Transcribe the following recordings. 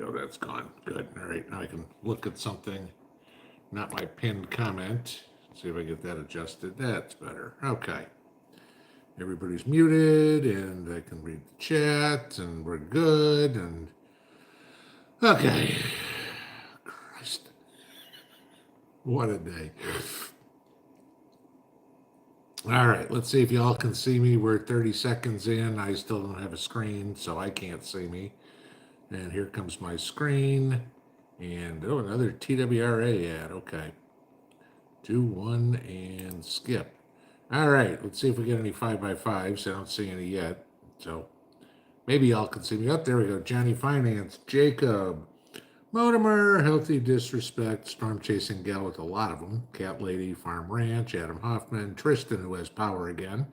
go. That's gone. Good. All right. Now I can look at something, not my pinned comment. See if I get that adjusted. That's better. Okay. Everybody's muted and I can read the chat and we're good. And okay. Christ. What a day. All right, let's see if y'all can see me. We're 30 seconds in. I still don't have a screen, so I can't see me. And here comes my screen. And, oh, another TWRA ad. Okay. 2, 1, and skip. All right, let's see if we get any 5x5s. I don't see any yet. So maybe y'all can see me. Up there we go. Johnny Finance, Jacob, Motimer, Healthy Disrespect, Storm Chasing Gal with a lot of them, Cat Lady, Farm Ranch, Adam Hoffman, Tristan, who has power again,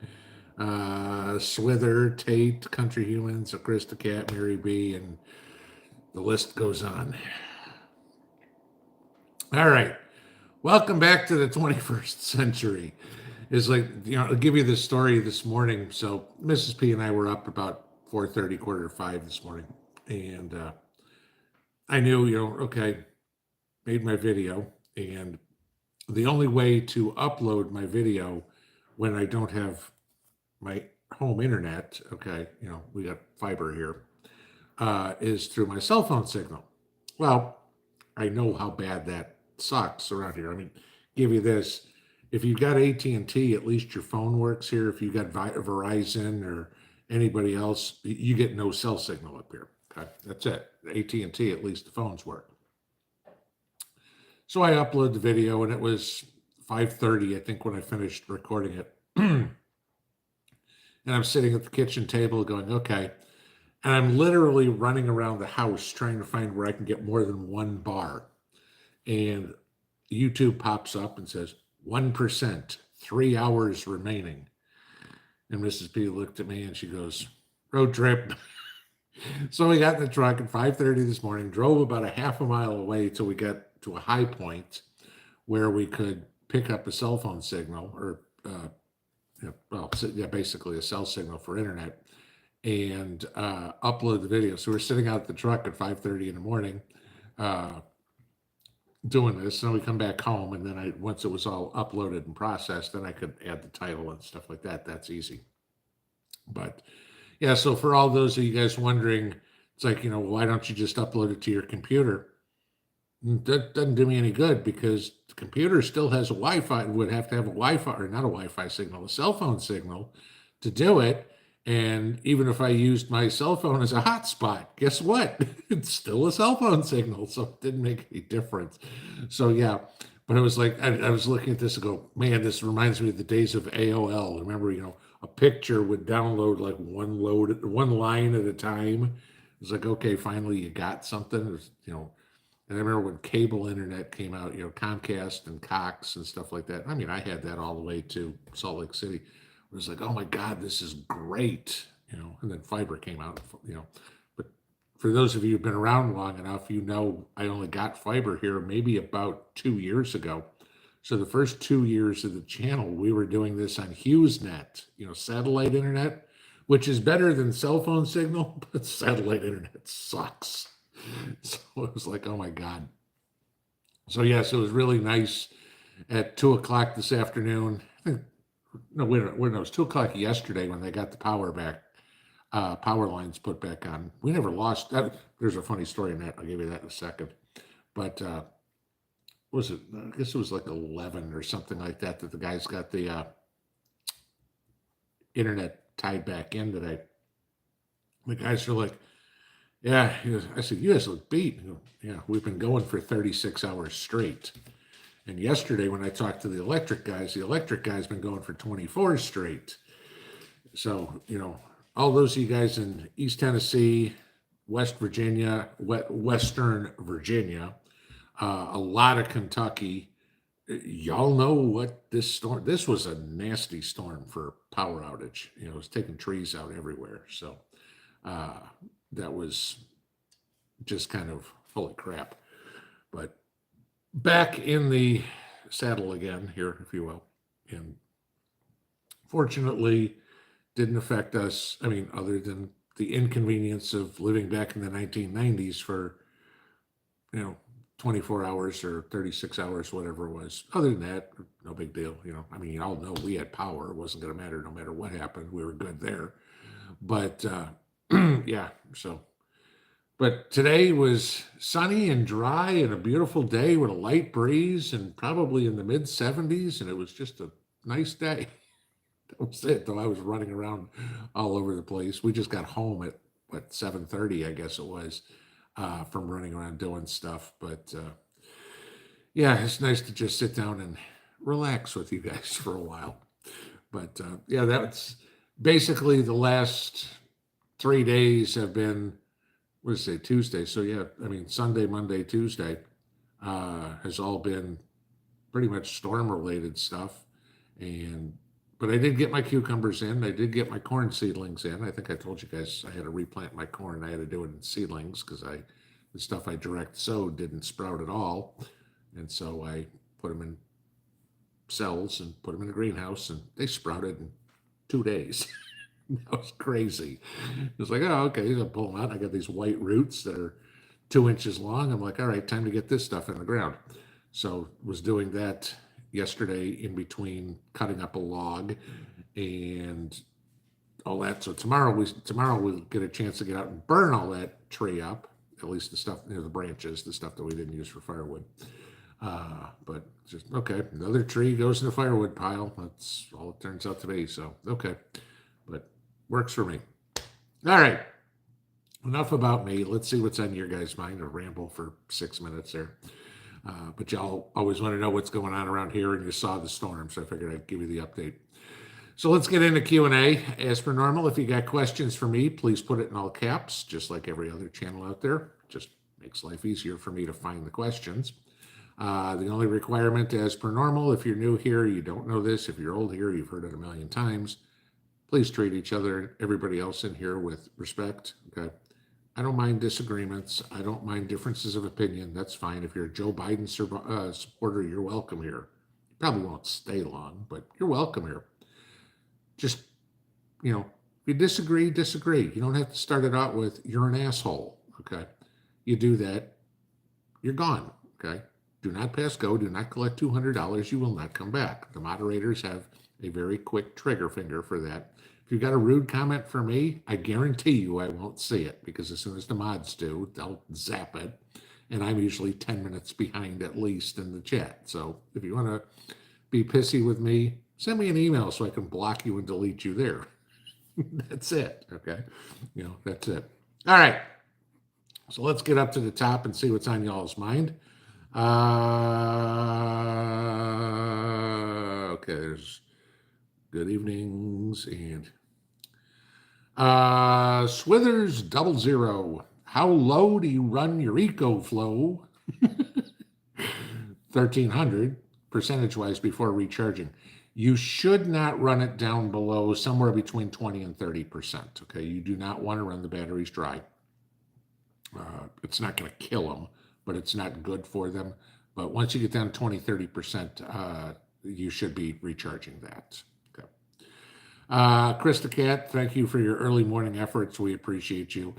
Swither, Tate, Country Humans, Krista Cat, Mary B, and the list goes on. All right. Welcome back to the 21st century. It's like, I'll give you this story this morning. So Mrs. P and I were up about 4:30, 4:45 this morning. And I knew, okay, made my video. And the only way to upload my video when I don't have my home internet, okay, we got fiber here, is through my cell phone signal. Well, I know how bad that sucks around here. I mean, give you this. If you've got AT&T, at least your phone works here. If you've got Verizon or anybody else, you get no cell signal up here. Okay, that's it. AT&T, at least the phones work. So I uploaded the video, and it was 5:30, I think, when I finished recording it. And I'm sitting at the kitchen table going, okay. And I'm literally running around the house trying to find where I can get more than one bar. And YouTube pops up and says, 1%, 3 hours remaining. And Mrs. P looked at me and she goes, road trip. So we got in the truck at 5:30 this morning, drove about a half a mile away till we got to a high point where we could pick up a cell phone signal or, basically a cell signal for internet and upload the video. So we're sitting out at the truck at 5:30 in the morning doing this. And then we come back home, and then once it was all uploaded and processed, then I could add the title and stuff like that. That's easy. But yeah, so for all those of you guys wondering, it's like, why don't you just upload it to your computer? That doesn't do me any good because the computer still has a Wi-Fi. It would have to have a Wi-Fi, or not a Wi-Fi signal, a cell phone signal to do it. And even if I used my cell phone as a hotspot, guess what? It's still a cell phone signal, so it didn't make any difference. So yeah, but it was like, I was looking at this and go, man, this reminds me of the days of AOL. Remember, a picture would download like one line at a time. It's like, okay, finally you got something. It was, and I remember when cable internet came out, Comcast and Cox and stuff like that. I mean, I had that all the way to Salt Lake City. It was like, oh my God, this is great, and then fiber came out, But for those of you who've been around long enough, I only got fiber here maybe about 2 years ago. So the first 2 years of the channel, we were doing this on HughesNet, satellite internet, which is better than cell phone signal, but satellite internet sucks. So it was like, oh my God. So yes, it was really nice at 2:00 this afternoon. No, wait, it was 2:00 yesterday when they got the power back, power lines put back on. We never lost that. There's a funny story in that. I'll give you that in a second. But was it? I guess it was like 11 or something like that the guys got the internet tied back in today. The guys are like, yeah. I said, you guys look beat. Yeah, we've been going for 36 hours straight. And yesterday when I talked to the electric guys been going for 24 straight. So, all those of you guys in East Tennessee, West Virginia, Western Virginia, a lot of Kentucky, y'all know what this was a nasty storm for power outage. It was taking trees out everywhere. So that was just kind of holy crap. But back in the saddle again here, if you will. And fortunately, didn't affect us. I mean, other than the inconvenience of living back in the 1990s for you know, 24 hours or 36 hours, whatever it was. Other than that, no big deal. I mean, you all know we had power. It wasn't going to matter no matter what happened. We were good there. But yeah, so. But today was sunny and dry and a beautiful day with a light breeze and probably in the mid 70s. And it was just a nice day. That was it, though I was running around all over the place. We just got home at what 7:30, I guess it was, from running around doing stuff. But yeah, it's nice to just sit down and relax with you guys for a while. But yeah, that's basically the last 3 days have been, what is it, Tuesday? So yeah, I mean Sunday, Monday, Tuesday has all been pretty much storm related stuff. And but I did get my cucumbers in. I did get my corn seedlings in. I think I told you guys I had to replant my corn. I had to do it in seedlings because the stuff I direct sowed didn't sprout at all. And so I put them in cells and put them in a greenhouse, and they sprouted in 2 days. That was crazy. It was like, oh, okay, I'll pull them out. I got these white roots that are 2 inches long. I'm like, all right, time to get this stuff in the ground. So was doing that yesterday in between cutting up a log and all that. So tomorrow we'll get a chance to get out and burn all that tree up, at least the stuff, the branches, the stuff that we didn't use for firewood. But just okay, another tree goes in the firewood pile. That's all it turns out to be. So okay, but works for me. All right, enough about me. Let's see what's on your guys' mind. A ramble for 6 minutes there. But y'all always want to know what's going on around here, and you saw the storm, so I figured I'd give you the update. So let's get into Q&A. As per normal, if you got questions for me, please put it in all caps, just like every other channel out there. Just makes life easier for me to find the questions. The only requirement, as per normal, if you're new here, you don't know this. If you're old here, you've heard it a million times. Please treat each other, everybody else in here, with respect. Okay. I don't mind disagreements. I don't mind differences of opinion. That's fine. If you're a Joe Biden supporter, you're welcome here. You probably won't stay long, but you're welcome here. Just, if you disagree, disagree. You don't have to start it out with, you're an asshole. Okay. You do that, you're gone. Okay. Do not pass go. Do not collect $200. You will not come back. The moderators have a very quick trigger finger for that. If you've got a rude comment for me, I guarantee you I won't see it, because as soon as the mods do, they'll zap it. And I'm usually 10 minutes behind at least in the chat. So if you want to be pissy with me, send me an email so I can block you and delete you there. That's it. Okay. That's it. All right. So let's get up to the top and see what's on y'all's mind. Okay, there's good evenings and Swithers 00. How low do you run your EcoFlow? 1300 percentage wise before recharging. You should not run it down below somewhere between 20 and 30%. Okay, you do not want to run the batteries dry. It's not going to kill them, but it's not good for them. But once you get down 20, 30%, you should be recharging that. Okay. Krista Cat, thank you for your early morning efforts. We appreciate you.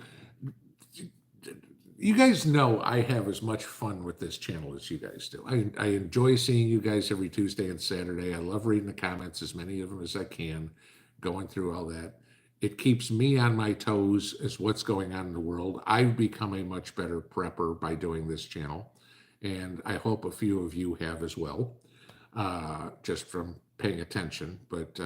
You guys know I have as much fun with this channel as you guys do. I enjoy seeing you guys every Tuesday and Saturday. I love reading the comments, as many of them as I can, going through all that. It keeps me on my toes as what's going on in the world. I've become a much better prepper by doing this channel, and I hope a few of you have as well, just from paying attention. But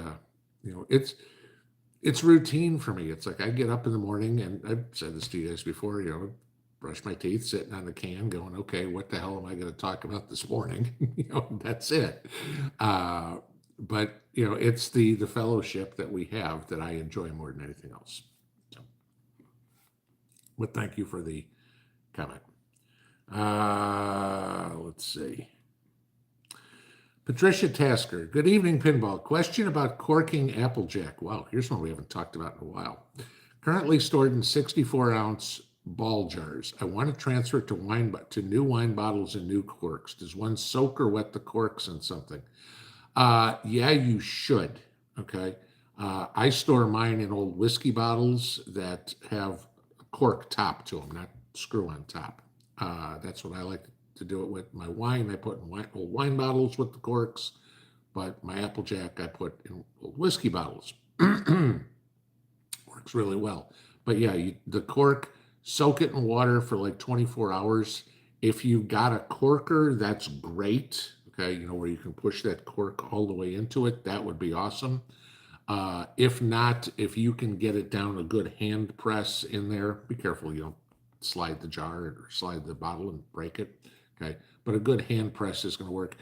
it's routine for me. It's like I get up in the morning, and I've said this to you guys before, brush my teeth, sitting on the can, going, okay, what the hell am I going to talk about this morning? That's it. But it's the fellowship that we have that I enjoy more than anything else. So, but thank you for the comment. Let's see. Patricia Tasker. Good evening, Pinball. Question about corking Applejack. Wow, here's one we haven't talked about in a while. Currently stored in 64-ounce ball jars. I want to transfer it to new wine bottles and new corks. Does one soak or wet the corks in something? Yeah, you should. Okay. I store mine in old whiskey bottles that have a cork top to them, not screw on top. That's what I like to do it with. My wine, I put in wine bottles with the corks, but my Applejack, I put in whiskey bottles. Works really well. But yeah, the cork, soak it in water for like 24 hours. If you've got a corker, that's great. Okay, where you can push that cork all the way into it, that would be awesome. If not, if you can get it down a good hand press in there, be careful you don't slide the jar or slide the bottle and break it. Okay, but a good hand press is going to work.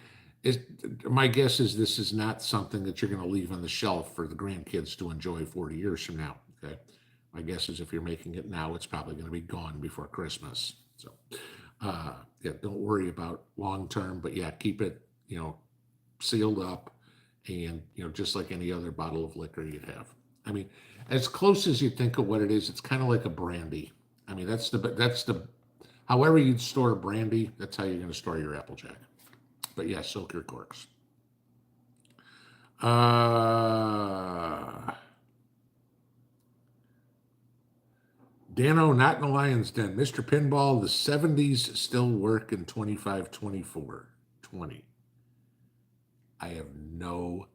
My guess is this is not something that you're going to leave on the shelf for the grandkids to enjoy 40 years from now. Okay, my guess is if you're making it now, it's probably going to be gone before Christmas. So, yeah, don't worry about long term, but yeah, keep it, sealed up, and just like any other bottle of liquor you'd have. I mean, as close as you think of what it is, it's kind of like a brandy. I mean, that's the however you'd store brandy, that's how you're going to store your Applejack. But yeah, soak your corks. Dano, not in the lion's den. Mr. Pinball, the 70s still work in 25, 24, 20. I have no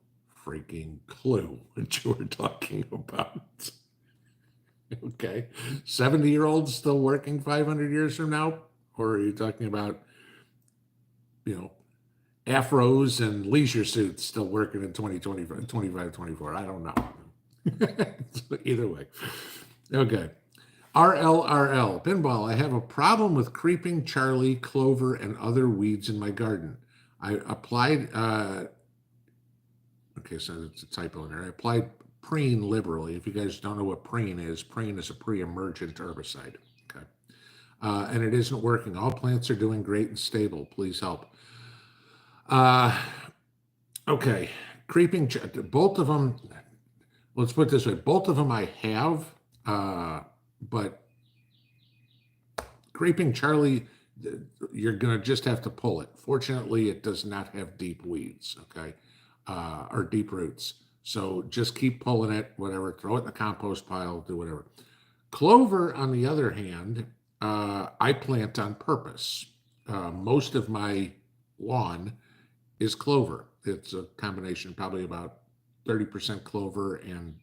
freaking clue what you were talking about. Okay. 70-year-olds still working 500 years from now? Or are you talking about, afros and leisure suits still working in 2025, 25, 24? I don't know. Either way. Okay. RLRL, Pinball, I have a problem with creeping Charlie, clover, and other weeds in my garden. I applied, okay, so it's a typo in there. I applied preen liberally. If you guys don't know what preen is a pre-emergent herbicide. Okay. And it isn't working. All plants are doing great and stable. Please help. Okay. Creeping, both of them, let's put it this way. Both of them I have, but Creeping Charlie, you're going to just have to pull it. Fortunately, it does not have deep weeds, okay, or deep roots. So just keep pulling it, whatever, throw it in the compost pile, do whatever. Clover, on the other hand, I plant on purpose. Most of my lawn is clover. It's a combination, probably about 30% clover and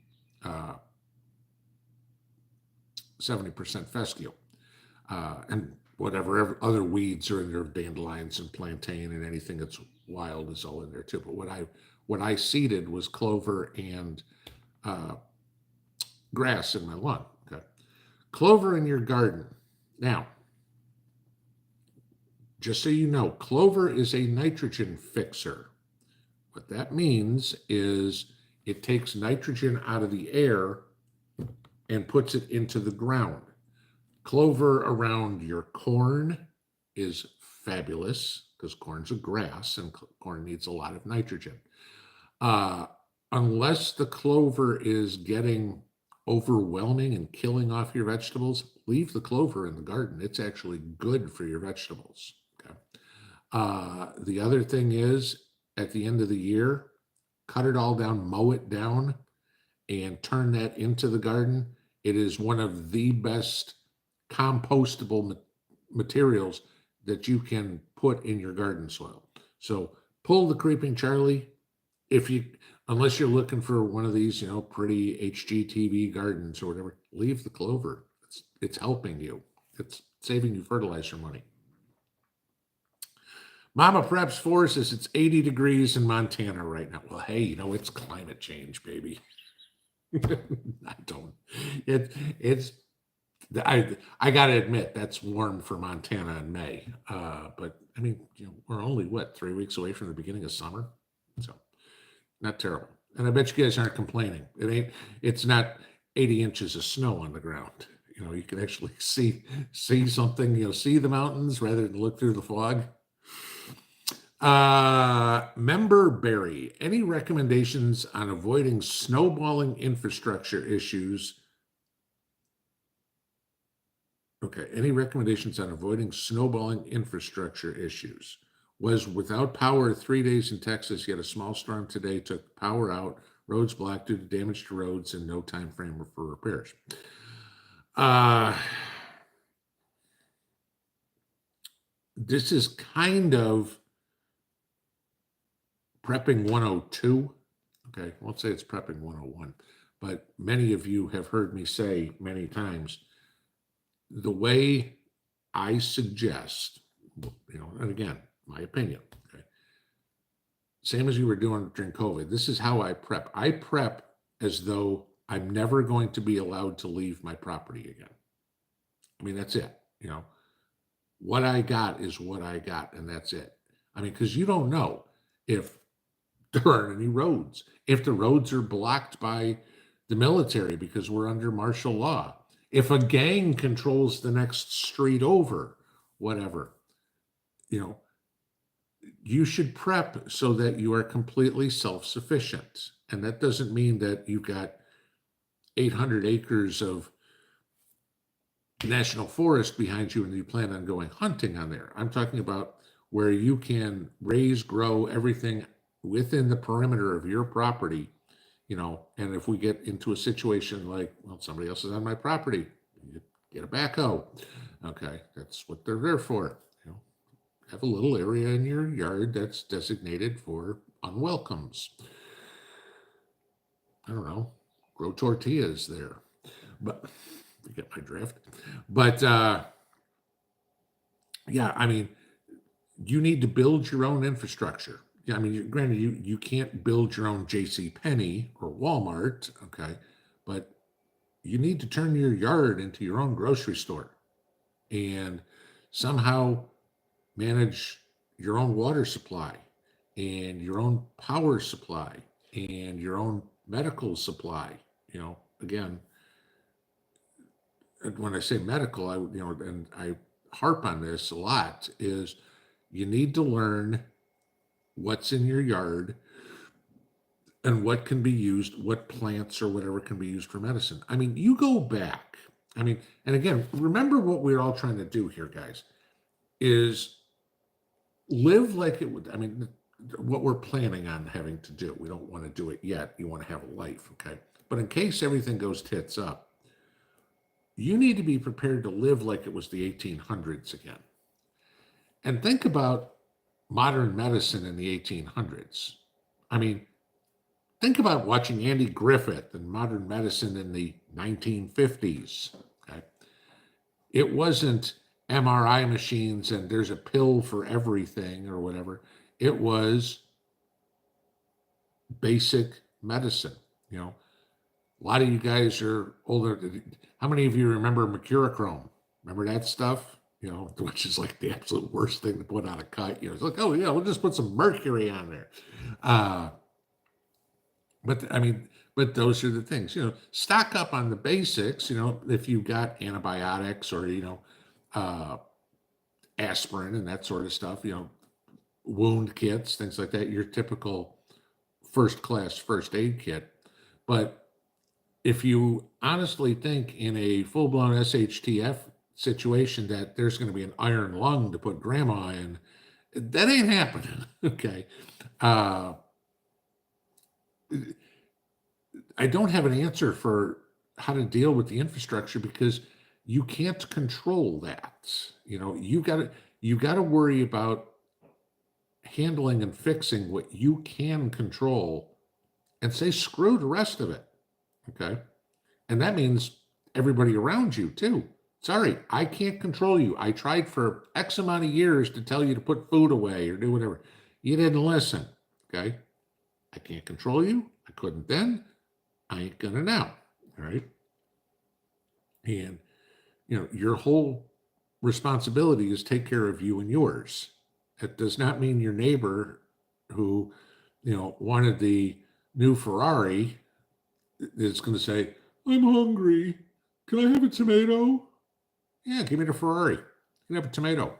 70% fescue. And whatever other weeds are in there, dandelions and plantain and anything that's wild is all in there too. But what I seeded was clover and grass in my lawn. Okay, clover in your garden. Now, just so you know, clover is a nitrogen fixer. What that means is it takes nitrogen out of the air and puts it into the ground. Clover around your corn is fabulous because corn's a grass and corn needs a lot of nitrogen. Unless the clover is getting overwhelming and killing off your vegetables, leave the clover in the garden. It's actually good for your vegetables. Okay. The other thing is, at the end of the year, cut it all down, mow it down, and turn that into the garden. It is one of the best compostable materials that you can put in your garden soil. So pull the Creeping Charlie. Unless you're looking for one of these, pretty HGTV gardens or whatever, leave the clover. It's helping you. It's saving you fertilizer money. Mama Preps 4 says it's 80 degrees in Montana right now. Well, hey, it's climate change, baby. I don't. I got to admit that's warm for Montana in May. But I mean, we're only 3 weeks away from the beginning of summer, so not terrible. And I bet you guys aren't complaining. It's not 80 inches of snow on the ground. You can actually see something. See the mountains rather than look through the fog. Member Barry, any recommendations on avoiding snowballing infrastructure issues? Okay, any recommendations on avoiding snowballing infrastructure issues? Was without power 3 days in Texas, yet a small storm today took power out, roads blocked due to damage to roads and no time frame for repairs. this is kind of prepping 102. Okay, I won't say it's prepping 101, but many of you have heard me say many times the way I suggest, and again, my opinion, okay, same as you were doing during COVID, this is how I prep. I prep as though I'm never going to be allowed to leave my property again. I mean, that's it. What I got is what I got, and that's it. I mean, because you don't know if there aren't any roads, if the roads are blocked by the military because we're under martial law, if a gang controls the next street over, whatever, you know, you should prep so that you are completely self-sufficient. And that doesn't mean that you've got 800 acres of national forest behind you and you plan on going hunting on there. I'm talking about where you can raise, grow everything within the perimeter of your property, and if we get into a situation like, well, somebody else is on my property, you get a backhoe. Okay, that's what they're there for. Have a little area in your yard that's designated for unwelcomes. I don't know, grow tortillas there, but you get my drift. But yeah, I mean, you need to build your own infrastructure. Yeah, I mean, granted, you can't build your own J.C. Penney or Walmart, okay, but you need to turn your yard into your own grocery store and somehow manage your own water supply and your own power supply and your own medical supply. Again, when I say medical, and I harp on this a lot, is you need to learn what's in your yard and what can be used, what plants or whatever can be used for medicine. I mean, you go back. I mean, and again, remember what we're all trying to do here, guys, is live like it would. I mean, what we're planning on having to do. We don't want to do it yet. You want to have a life, okay? But in case everything goes tits up, you need to be prepared to live like it was the 1800s again. And think about modern medicine in the 1800s. I mean, think about watching Andy Griffith and modern medicine in the 1950s. Okay? It wasn't MRI machines and there's a pill for everything or whatever. It was basic medicine. A lot of you guys are older. How many of you remember mercurochrome? Remember that stuff? Which is like the absolute worst thing to put on a cut. It's like, oh yeah, we'll just put some mercury on there. But those are the things. Stock up on the basics. If you've got antibiotics or aspirin and that sort of stuff. Wound kits, things like that. Your typical first-class first aid kit. But if you honestly think in a full-blown SHTF situation that there's going to be an iron lung to put grandma in, that ain't happening. Okay. I don't have an answer for how to deal with the infrastructure because you can't control that. You got to worry about handling and fixing what you can control and say screw the rest of it. Okay. And that means everybody around you too. Sorry, I can't control you. I tried for X amount of years to tell you to put food away or do whatever. You didn't listen. Okay. I can't control you. I couldn't then. I ain't gonna now. All right. And, your whole responsibility is take care of you and yours. It does not mean your neighbor who, wanted the new Ferrari is going to say, I'm hungry. Can I have a tomato? Yeah, give me the Ferrari. You can have a tomato.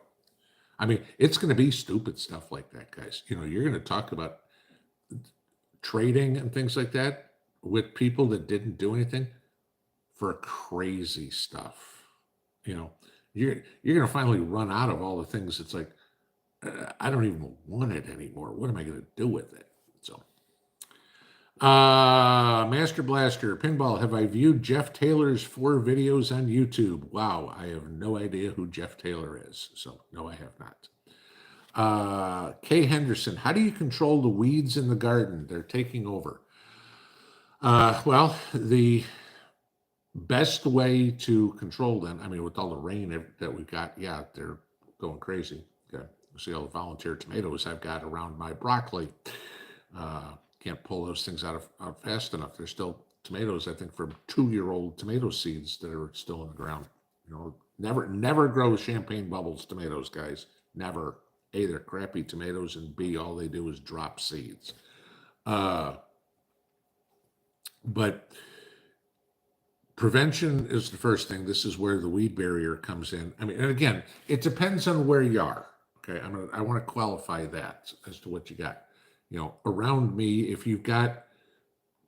I mean, it's going to be stupid stuff like that, guys. You're going to talk about trading and things like that with people that didn't do anything for crazy stuff. You're going to finally run out of all the things. It's like, I don't even want it anymore. What am I going to do with it? So, Master Blaster, Pinball, have I viewed Jeff Taylor's 4 videos on YouTube? Wow, I have no idea who Jeff Taylor is. So, no, I have not. Kay Henderson, how do you control the weeds in the garden? They're taking over. Well, the best way to control them, I mean, with all the rain that we've got, yeah, they're going crazy. Okay. See all the volunteer tomatoes I've got around my broccoli. Can't pull those things out fast enough. There's still tomatoes, I think, from 2-year-old tomato seeds that are still in the ground. You know, never grow champagne bubbles tomatoes, guys. Never. A, they're crappy tomatoes, and B, all they do is drop seeds. But prevention is the first thing. This is where the weed barrier comes in. I mean, and again, it depends on where you are. Okay, I want to qualify that as to what you got. You know, around me, if you've got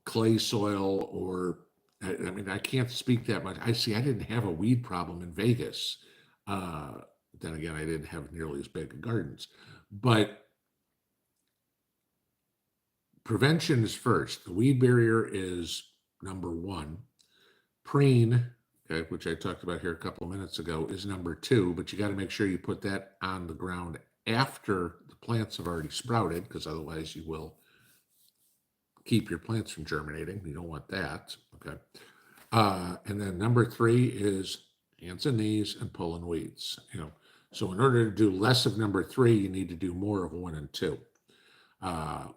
clay soil or, I mean, I can't speak that much. I didn't have a weed problem in Vegas. Then again, I didn't have nearly as big gardens. But prevention is first. The weed barrier is number one. Preen, okay, which I talked about here a couple of minutes ago, is number 2, but you got to make sure you put that on the ground after the plants have already sprouted, because otherwise you will keep your plants from germinating. You don't want that, okay? And then number 3 is hands and knees and pulling weeds, you know. So in order to do less of number 3, you need to do more of 1 and 2.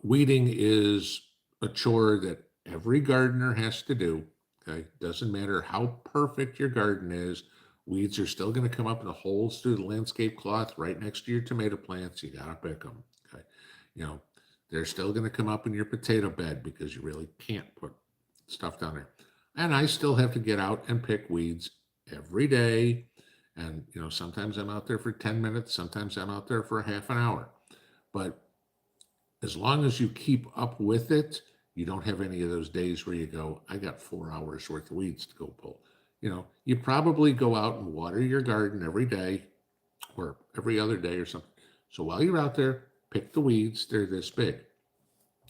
Weeding is a chore that every gardener has to do. Okay, doesn't matter how perfect your garden is, weeds are still going to come up in the holes through the landscape cloth right next to your tomato plants. You got to pick them. Okay, you know, they're still going to come up in your potato bed because you really can't put stuff down there. And I still have to get out and pick weeds every day. And, you know, sometimes I'm out there for 10 minutes, sometimes I'm out there for a half an hour. But as long as you keep up with it, you don't have any of those days where you go, I got 4 hours worth of weeds to go pull. You know, you probably go out and water your garden every day or every other day or something. So while you're out there, pick the weeds. They're this big.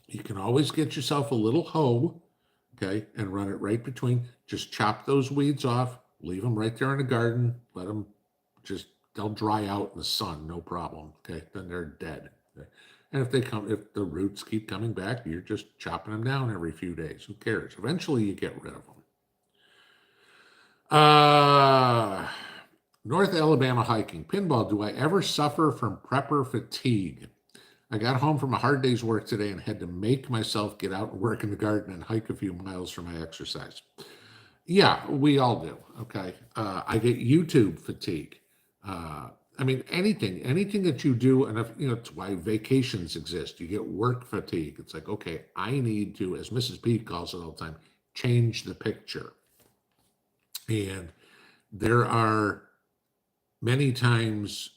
You can always get yourself a little hoe, okay, and run it right between. Just chop those weeds off, leave them right there in the garden. Let them they'll dry out in the sun, no problem, okay? Then they're dead. Okay? And if the roots keep coming back, you're just chopping them down every few days. Who cares? Eventually you get rid of them. North Alabama hiking. Pinball, do I ever suffer from prepper fatigue? I got home from a hard day's work today and had to make myself get out and work in the garden and hike a few miles for my exercise. Yeah, we all do. Okay. I get YouTube fatigue. I mean, anything that you do, and if, you know, it's why vacations exist. You get work fatigue. It's like, okay, I need to, as Mrs. P calls it all the time, change the picture. And there are many times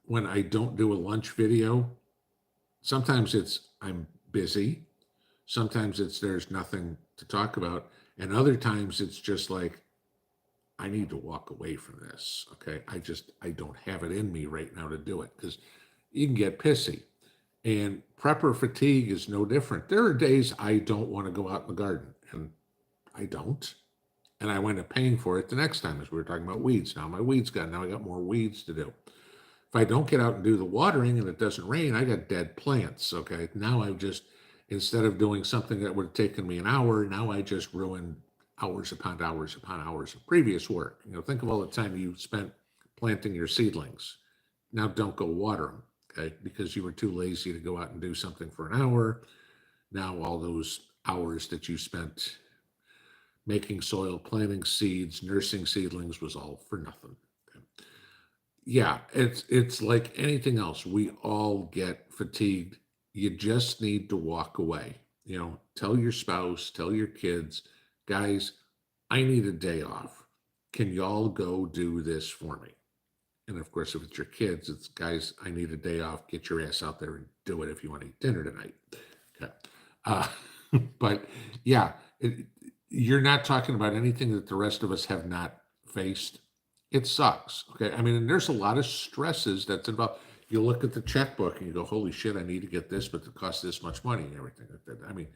when I don't do a lunch video. Sometimes it's I'm busy. Sometimes it's there's nothing to talk about. And other times it's just like, I need to walk away from this. Okay. I don't have it in me right now to do it because you can get pissy. And prepper fatigue is no different. There are days I don't want to go out in the garden, and I don't. And I wind up paying for it the next time, as we were talking about weeds. Now I got more weeds to do. If I don't get out and do the watering and it doesn't rain, I got dead plants. Okay. Now instead of doing something that would have taken me an hour, now I just ruined hours upon hours upon hours of previous work. You know, think of all the time you spent planting your seedlings. Now don't go water them, okay? Because you were too lazy to go out and do something for an hour. Now all those hours that you spent making soil, planting seeds, nursing seedlings was all for nothing. Okay? Yeah, it's like anything else. We all get fatigued. You just need to walk away. You know, tell your spouse, tell your kids, guys, I need a day off. Can y'all go do this for me? And of course, if it's your kids, it's guys, I need a day off. Get your ass out there and do it if you want to eat dinner tonight. Okay. But yeah, you're not talking about anything that the rest of us have not faced. It sucks. Okay. I mean, and there's a lot of stresses that's involved. You look at the checkbook and you go, holy shit, I need to get this, but it costs this much money and everything like that. I mean,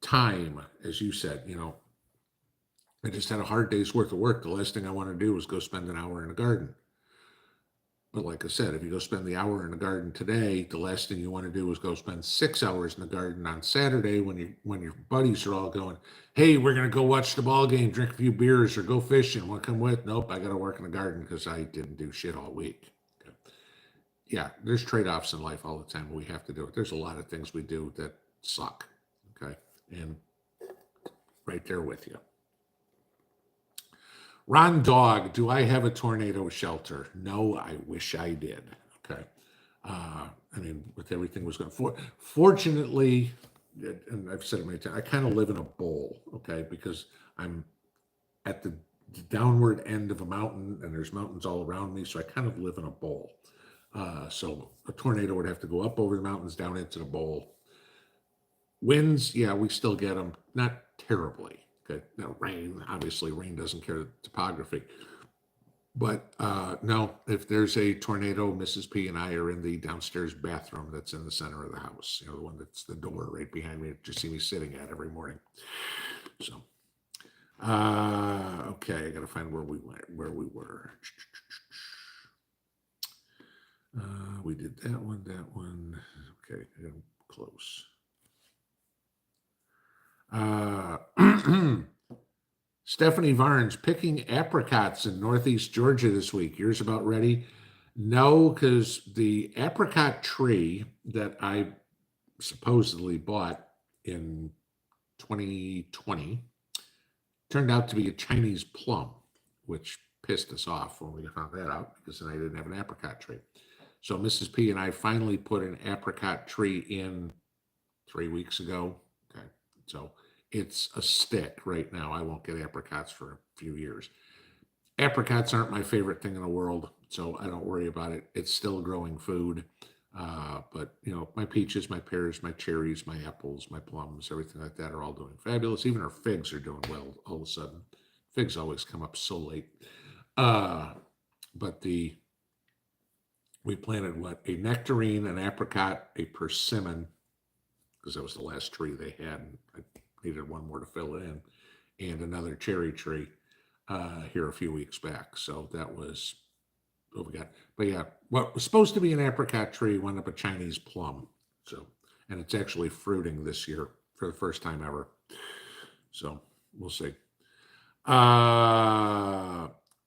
time, as you said, I just had a hard day's worth of work. The last thing I want to do is go spend an hour in a garden. But like I said, if you go spend the hour in the garden today, the last thing you want to do is go spend 6 hours in the garden on Saturday when your buddies are all going, hey, we're gonna go watch the ball game, drink a few beers, or go fishing. Want to come with? Nope, I gotta work in the garden because I didn't do shit all week. Okay. Yeah, there's trade-offs in life all the time. We have to do it. There's a lot of things we do that suck. Okay. And right there with you. Ron Dog, do I have a tornado shelter? No, I wish I did. Okay. I mean, with everything was going fortunately, and I've said it many times, I kind of live in a bowl, okay, because I'm at the downward end of a mountain and there's mountains all around me. So I kind of live in a bowl. So a tornado would have to go up over the mountains, down into the bowl. Winds, yeah, we still get them, not terribly. Okay. Now, rain, obviously, rain doesn't care topography. But no, if there's a tornado, Mrs. P and I are in the downstairs bathroom that's in the center of the house. The one that's the door right behind me, that you see me sitting at every morning. So, okay, I got to find where we were. We did that one. Okay, I'm close. Stephanie Varnes, picking apricots in Northeast Georgia this week. Yours about ready? No, because the apricot tree that I supposedly bought in 2020 turned out to be a Chinese plum, which pissed us off when we found that out because then I didn't have an apricot tree. So Mrs. P and I finally put an apricot tree in 3 weeks ago. Okay, so it's a stick right now. I won't get apricots for a few years. Apricots aren't my favorite thing in the world, so I don't worry about it. It's still growing food. But, my peaches, my pears, my cherries, my apples, my plums, everything like that are all doing fabulous. Even our figs are doing well all of a sudden. Figs always come up so late. But we planted a nectarine, an apricot, a persimmon, because that was the last tree they had. And I needed one more to fill it in, and another cherry tree here a few weeks back. So that was what we got. But yeah, what was supposed to be an apricot tree wound up a Chinese plum. So, and it's actually fruiting this year for the first time ever. So we'll see.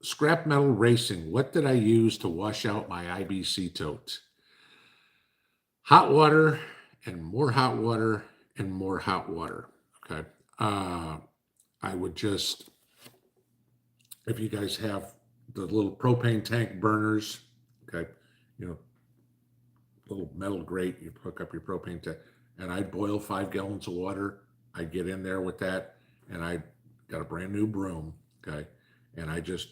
Scrap metal racing. What did I use to wash out my IBC tote? Hot water and more hot water and more hot water. Okay. I would just, if you guys have the little propane tank burners, okay, little metal grate, you hook up your propane tank, and I'd boil 5 gallons of water. I'd get in there with that, and I got a brand new broom, okay, and I just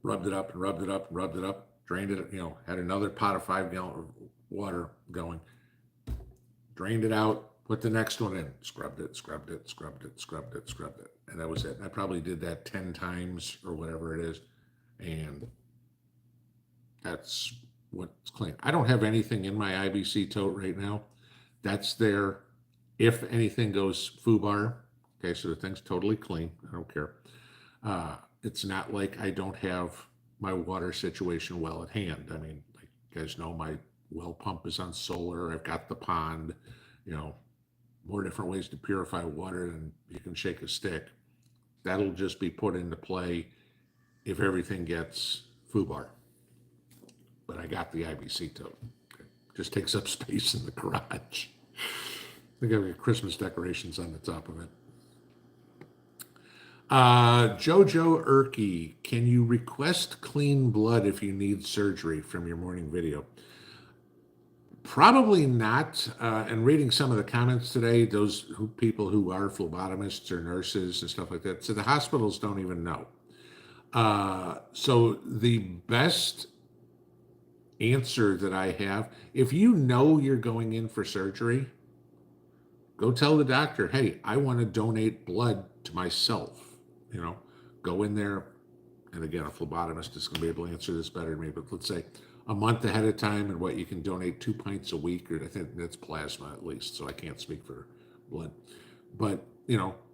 rubbed it up and rubbed it up and rubbed it up, drained it, had another pot of 5 gallon water going, drained it out, put the next one in, scrubbed it, and that was it. I probably did that 10 times or whatever it is, and that's what's clean. I don't have anything in my IBC tote right now. That's there if anything goes FUBAR. Okay, so the thing's totally clean. I don't care. It's not like I don't have my water situation well at hand. I mean, like you guys know, my well pump is on solar. I've got the pond, more different ways to purify water than you can shake a stick. That'll just be put into play if everything gets FUBAR. But I got the IBC tote. Okay. Just takes up space in the garage. I think I've got Christmas decorations on the top of it. Jojo Erky, can you request clean blood if you need surgery from your morning video? Probably not. And reading some of the comments today, those people who are phlebotomists or nurses and stuff like that, so the hospitals don't even know. So the best answer that I have, if you know you're going in for surgery, go tell the doctor, hey, I want to donate blood to myself. Go in there, and again, a phlebotomist is going to be able to answer this better than me, but let's say a month ahead of time, and what you can donate 2 pints a week, or I think that's plasma at least, so I can't speak for blood. But,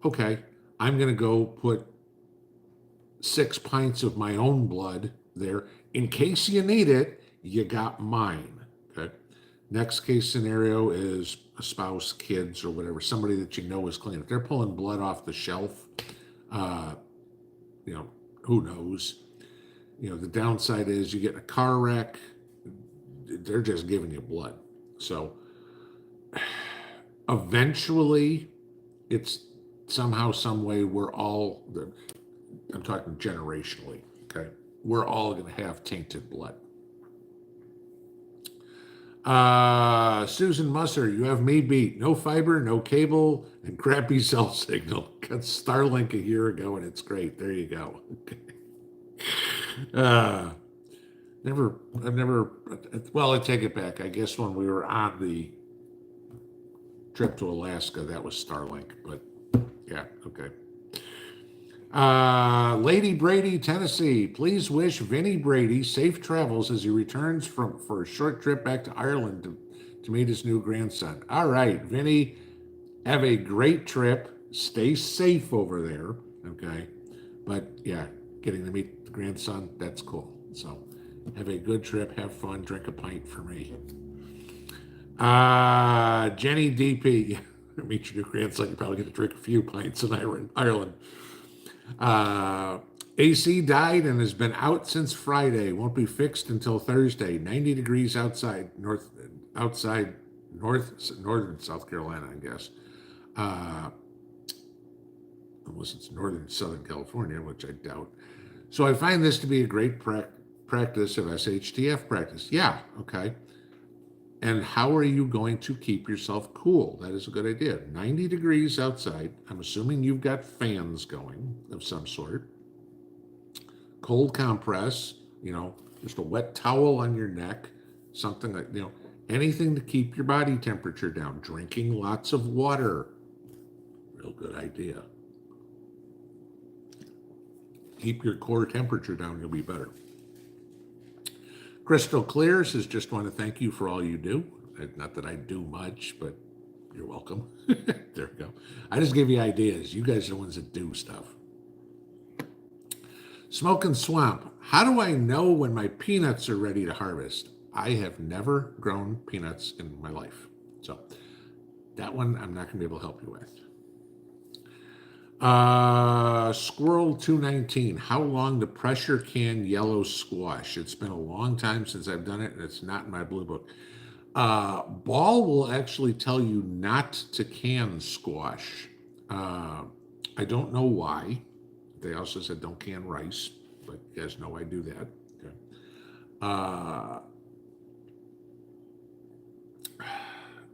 okay, I'm going to go put 6 pints of my own blood there. In case you need it, you got mine. Okay. Next case scenario is a spouse, kids, or whatever, somebody that you know is clean. If they're pulling blood off the shelf, uh, who knows? The downside is you get in a car wreck, they're just giving you blood. So eventually, it's somehow, some way, I'm talking generationally, okay? We're all going to have tainted blood. Susan Musser, you have me beat. No fiber, no cable, and crappy cell signal. Got Starlink a year ago, and it's great. There you go. Okay. I've never, well, I take it back. I guess when we were on the trip to Alaska, that was Starlink, but yeah, okay. Lady Brady, Tennessee, please wish Vinny Brady safe travels as he returns for a short trip back to Ireland to meet his new grandson. All right, Vinny, have a great trip. Stay safe over there, okay? But yeah, getting to meet the grandson, that's cool. So have a good trip, have fun, drink a pint for me. Jenny DP, meet your new grandson, you probably get to drink a few pints in Ireland. AC died and has been out since Friday. Won't be fixed until Thursday. 90 degrees outside northern South Carolina, I guess. Unless it's northern Southern California, which I doubt. So I find this to be a great practice of SHTF practice. Yeah, okay. And how are you going to keep yourself cool? That is a good idea. 90 degrees outside. I'm assuming you've got fans going of some sort. Cold compress, just a wet towel on your neck, something like, anything to keep your body temperature down. Drinking lots of water. Real good idea. Keep your core temperature down, you'll be better. Crystal Clear says, just want to thank you for all you do. Not that I do much, but you're welcome. There we go. I just give you ideas. You guys are the ones that do stuff. Smoking Swamp. How do I know when my peanuts are ready to harvest? I have never grown peanuts in my life. So that one I'm not going to be able to help you with. Squirrel 219. How long to pressure can yellow squash? It's been a long time since I've done it, and it's not in my blue book. Ball will actually tell you not to can squash. I don't know why. They also said don't can rice, but you guys know I do that. Okay.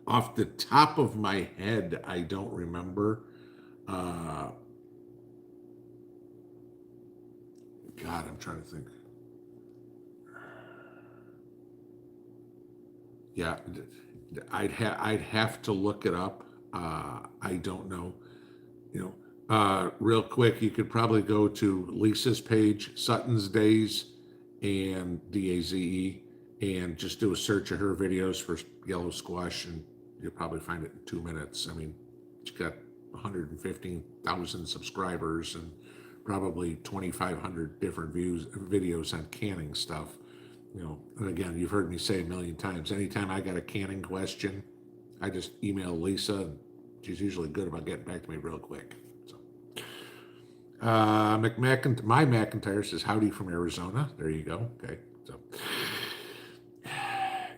Off the top of my head, I don't remember. God, I'm trying to think. Yeah, I'd have to look it up. I don't know. Real quick, you could probably go to Lisa's page, Sutton's Days, and DAZE, and just do a search of her videos for yellow squash, and you'll probably find it in 2 minutes. I mean, she's got 115,000 subscribers and probably 2,500 different videos on canning stuff. And again, you've heard me say a million times, anytime I got a canning question, I just email Lisa, and she's usually good about getting back to me real quick. So, my McIntyre says, howdy from Arizona. There you go. Okay. So,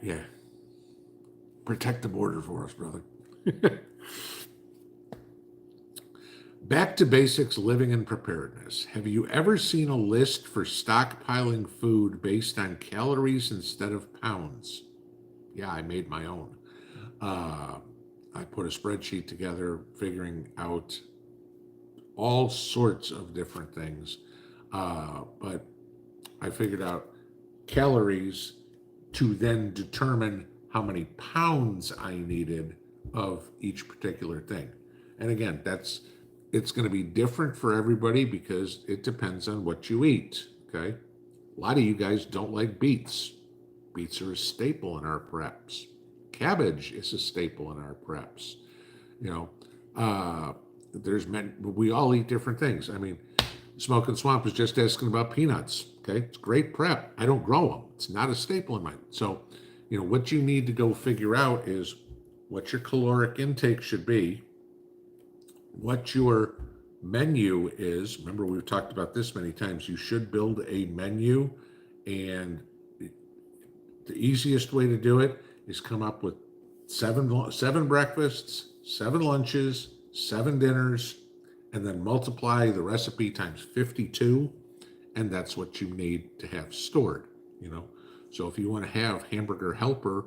yeah. Protect the border for us, brother. Back to basics, living in preparedness. Have you ever seen a list for stockpiling food based on calories instead of pounds? Yeah, I made my own. I put a spreadsheet together figuring out all sorts of different things. But I figured out calories to then determine how many pounds I needed of each particular thing. And again, it's going to be different for everybody because it depends on what you eat, okay? A lot of you guys don't like beets. Beets are a staple in our preps. Cabbage is a staple in our preps. Uh, we all eat different things. I mean, Smoking Swamp was just asking about peanuts. Okay, it's great prep. I don't grow them. It's not a staple in mine. So, what you need to go figure out is what your caloric intake should be, what your menu is. Remember, we've talked about this many times. You should build a menu, and the easiest way to do it is come up with seven breakfasts, 7 lunches, 7 dinners, and then multiply the recipe times 52, and that's what you need to have stored. So if you want to have hamburger helper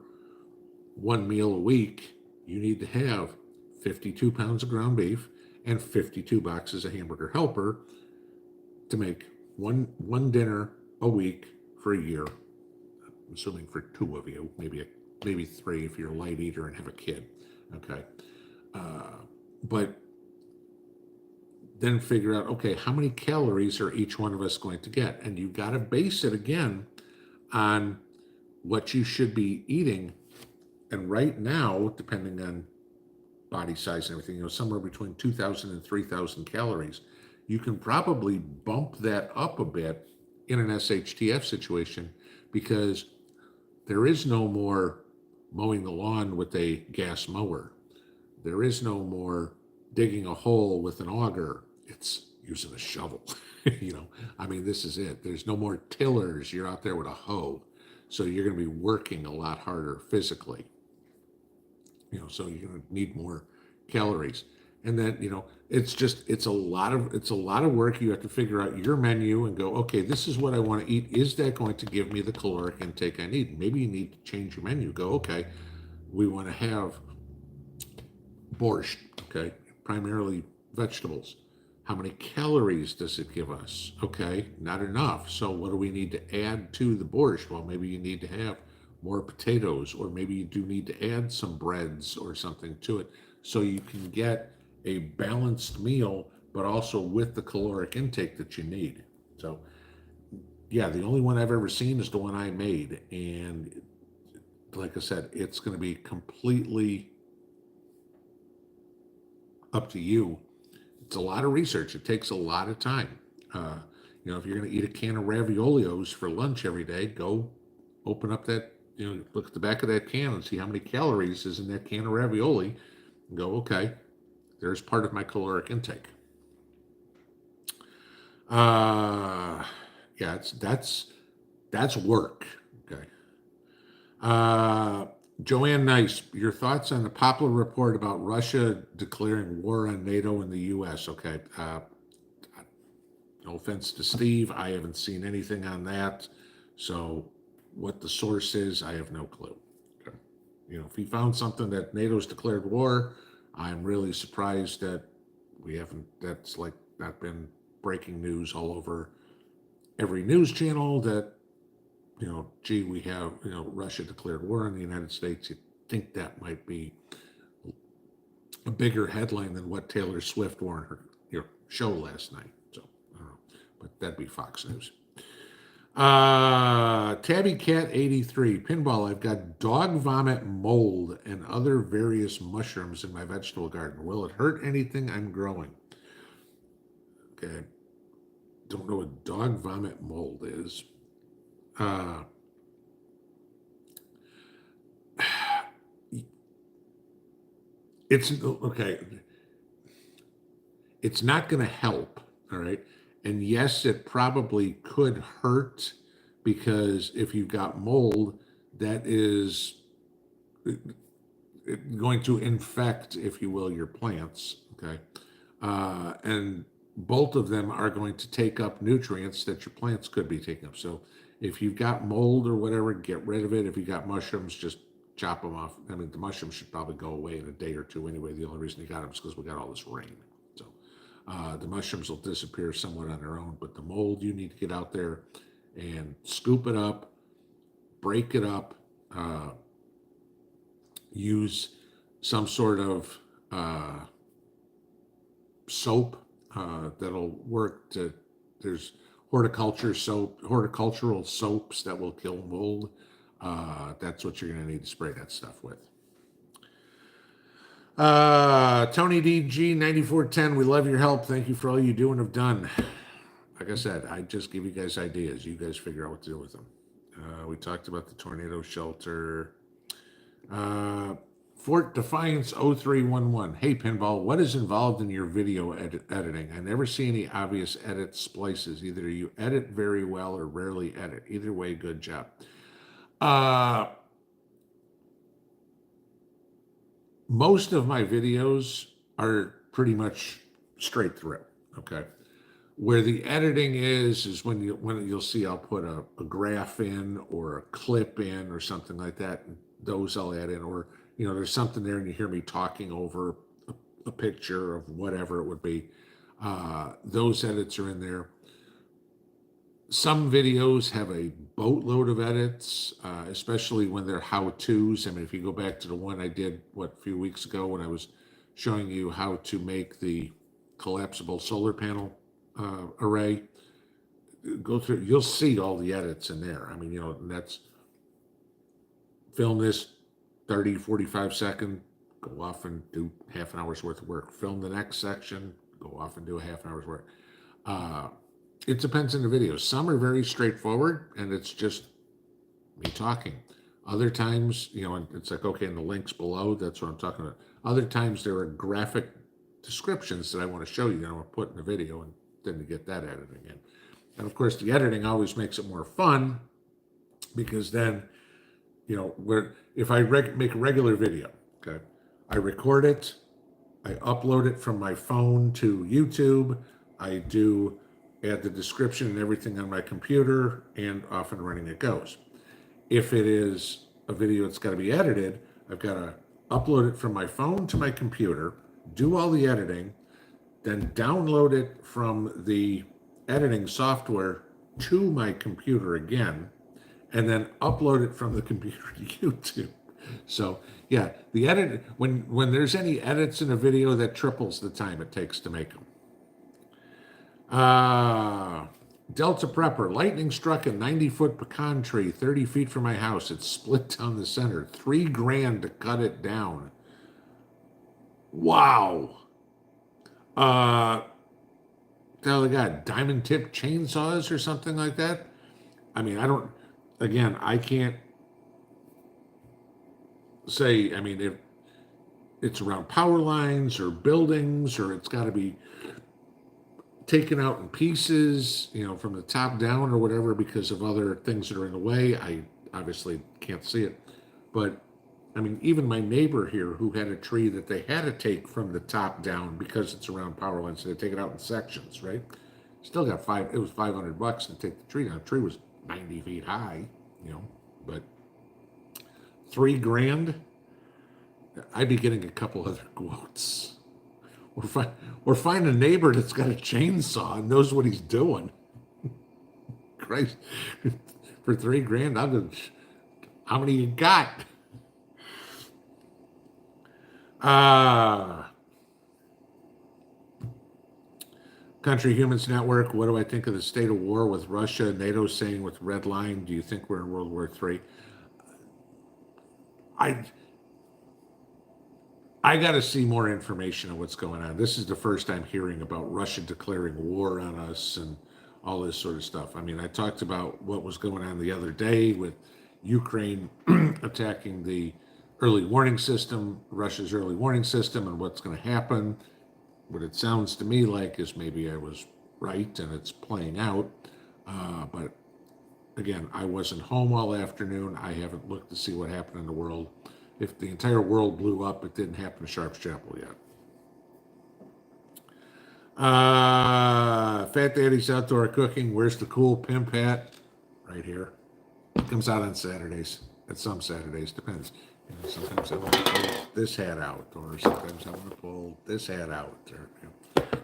1 meal a week, you need to have 52 pounds of ground beef and 52 boxes of hamburger helper to make one dinner a week for a year. I'm assuming for 2 of you, maybe 3 if you're a light eater and have a kid. Okay, but then figure out, okay, how many calories are each one of us going to get, and you got to base it again on what you should be eating. And right now, depending on body size and everything, somewhere between 2,000 and 3,000 calories. You can probably bump that up a bit in an SHTF situation, because there is no more mowing the lawn with a gas mower. There is no more digging a hole with an auger. It's using a shovel. I mean, this is it. There's no more tillers. You're out there with a hoe. So you're going to be working a lot harder physically. So you're going to need more calories. And then, it's a lot of work. You have to figure out your menu and go, okay, this is what I want to eat. Is that going to give me the caloric intake I need? Maybe you need to change your menu. Go, okay, we want to have borscht, okay, primarily vegetables. How many calories does it give us? Okay, not enough. So what do we need to add to the borscht? Well, maybe you need to have more potatoes, or maybe you do need to add some breads or something to it, so you can get a balanced meal, but also with the caloric intake that you need. So, yeah, the only one I've ever seen is the one I made. And like I said, it's going to be completely up to you. It's a lot of research. It takes a lot of time. If you're going to eat a can of raviolis for lunch every day, go open up that, look at the back of that can and see how many calories is in that can of ravioli, and go, okay, there's part of my caloric intake. Yeah, that's work. Okay. Joanne Nice, your thoughts on the popular report about Russia declaring war on NATO and the U.S. Okay. No offense to Steve, I haven't seen anything on that. So what the source is, I have no clue. Okay. If he found something that NATO's declared war, I'm really surprised that that's like not been breaking news all over every news channel that, we have, Russia declared war on the United States. You'd think that might be a bigger headline than what Taylor Swift wore in her show last night. So, I don't know, but that'd be Fox News. Tabby Cat 83, Pinball, I've got dog vomit, mold, and other various mushrooms in my vegetable garden. Will it hurt anything I'm growing? Okay. Don't know what dog vomit mold is. It's okay. It's not going to help. All right. And yes, it probably could hurt, because if you've got mold, that is going to infect, if you will, your plants. Okay. And both of them are going to take up nutrients that your plants could be taking up. So if you've got mold or whatever, get rid of it. If you got mushrooms, just chop them off. I mean, the mushrooms should probably go away in a day or two anyway. The only reason you got them is because we got all this rain. So the mushrooms will disappear somewhat on their own, but the mold, you need to get out there and scoop it up, break it up, use some sort of soap that'll work. There's horticultural soaps that will kill mold. That's what you're going to need to spray that stuff with. Tony DG 9410, we love your help. Thank you for all you do and have done. Like I said, I just give you guys ideas. You guys figure out what to do with them. We talked about the tornado shelter. Uh, Fort Defiance 0311. Hey, Pinball, what is involved in your video editing? I never see any obvious edit splices. Either you edit very well or rarely edit. Either way, good job. Uh, Most of my videos are pretty much straight through. Okay. Where the editing is when you'll see I'll put a graph in or a clip in or something like that. And those I'll add in, or there's something there and you hear me talking over a picture of whatever it would be. Those edits are in there. Some videos have a boatload of edits, especially when they're how-tos. I mean, if you go back to the one I did, a few weeks ago when I was showing you how to make the collapsible solar panel array, go through, you'll see all the edits in there. I mean, and that's film this 30, 45 second, go off and do half an hour's worth of work. Film the next section, go off and do a half an hour's work. It depends on the video. Some are very straightforward and it's just me talking. Other times, and it's like, okay, and the links below, that's what I'm talking about. Other times there are graphic descriptions that I want to show you that I want to put in the video, and then to get that editing in. And of course, the editing always makes it more fun because then, if I make a regular video, okay, I record it, I upload it from my phone to YouTube, I do add the description and everything on my computer, and off and running it goes. If it is a video that's got to be edited, I've got to upload it from my phone to my computer, do all the editing, then download it from the editing software to my computer again, and then upload it from the computer to YouTube. So yeah, the edit, when there's any edits in a video, that triples the time it takes to make them. Delta Prepper, lightning struck a 90-foot pecan tree 30 feet from my house. It split down the center. $3,000 to cut it down. Wow. They got diamond tip chainsaws or something like that. I mean, I can't say, I mean, if it's around power lines or buildings, or it's got to be taken out in pieces, from the top down or whatever, because of other things that are in the way. I obviously can't see it. But I mean, even my neighbor here who had a tree that they had to take from the top down because it's around power lines, so they take it out in sections, right? Still got it was $500 to take the tree down. The tree was 90 feet high, but $3,000, I'd be getting a couple other quotes. Or find a neighbor that's got a chainsaw and knows what he's doing. Christ, for $3,000, I'll go, how many you got? Country Humans Network, what do I think of the state of war with Russia? NATO saying with red line, do you think we're in World War III? I got to see more information on what's going on. This is the first I'm hearing about Russia declaring war on us and all this sort of stuff. I mean, I talked about what was going on the other day with Ukraine attacking the early warning system, Russia's early warning system, and what's going to happen. What it sounds to me like is maybe I was right and it's playing out. But again, I wasn't home all afternoon. I haven't looked to see what happened in the world. If the entire world blew up, it didn't happen to Sharps Chapel yet. Fat Daddy's Outdoor Cooking. Where's the cool pimp hat? Right here. It comes out on Saturdays. At some Saturdays, depends. Sometimes I want to pull this hat out, or sometimes I want to pull this hat out. Or,